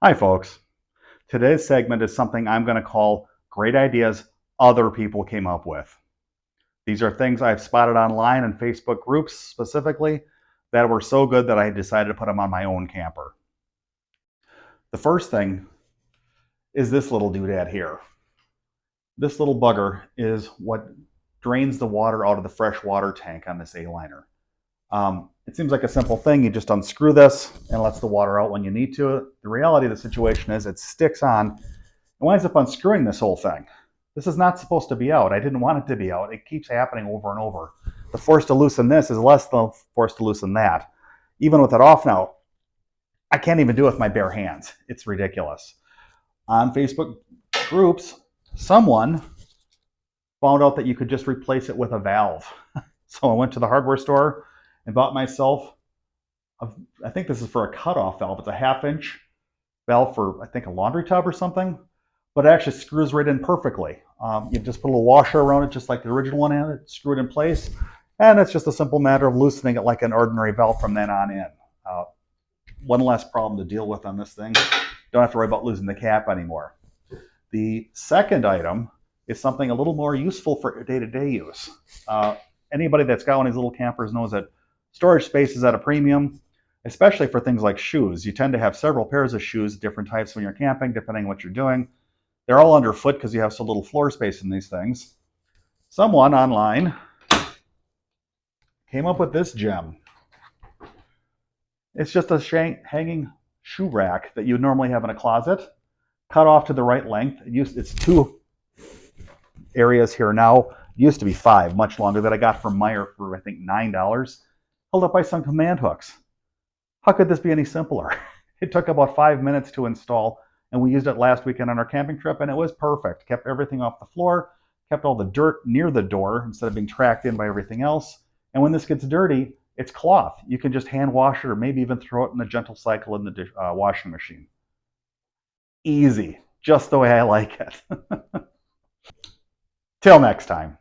Hi folks. Today's segment is something I'm going to call great ideas other people came up with. These are things I've spotted online in Facebook groups specifically that were so good that I decided to put them on my own camper. The first thing is this little doodad here. This little bugger is what drains the water out of the fresh water tank on this Aliner. It seems like a simple thing. You just unscrew this and lets the water out when you need to. The reality of the situation is it sticks on and winds up unscrewing this whole thing. This is not supposed to be out. I didn't want it to be out. It keeps happening over and over. The force to loosen this is less than the force to loosen that. Even with it off now, I can't even do it with my bare hands. It's ridiculous. On Facebook groups, someone found out that you could just replace it with a valve. So I went to the hardware store and bought myself, I think this is for a cutoff valve. It's a 1/2-inch valve for, I think, a laundry tub or something, but it actually screws right in perfectly. You just put a little washer around it, just like the original one had it, screw it in place, and it's just a simple matter of loosening it like an ordinary valve from then on in. One less problem to deal with on this thing. Don't have to worry about losing the cap anymore. The second item is something a little more useful for day-to-day use. Anybody that's got one of these little campers knows that storage space is at a premium, especially for things like shoes. You tend to have several pairs of shoes, different types when you're camping, depending on what you're doing. They're all underfoot because you have so little floor space in these things. Someone online came up with this gem. It's just a hanging shoe rack that you would normally have in a closet, cut off to the right length. It's 2 areas here now. It used to be 5, much longer, that I got from Meijer for, I think, $9, held up by some command hooks. How could this be any simpler? It took about 5 minutes to install, and we used it last weekend on our camping trip, and it was perfect. Kept everything off the floor, kept all the dirt near the door instead of being tracked in by everything else. And when this gets dirty, it's cloth. You can just hand wash it or maybe even throw it in a gentle cycle in the washing machine. Easy, just the way I like it. Till next time.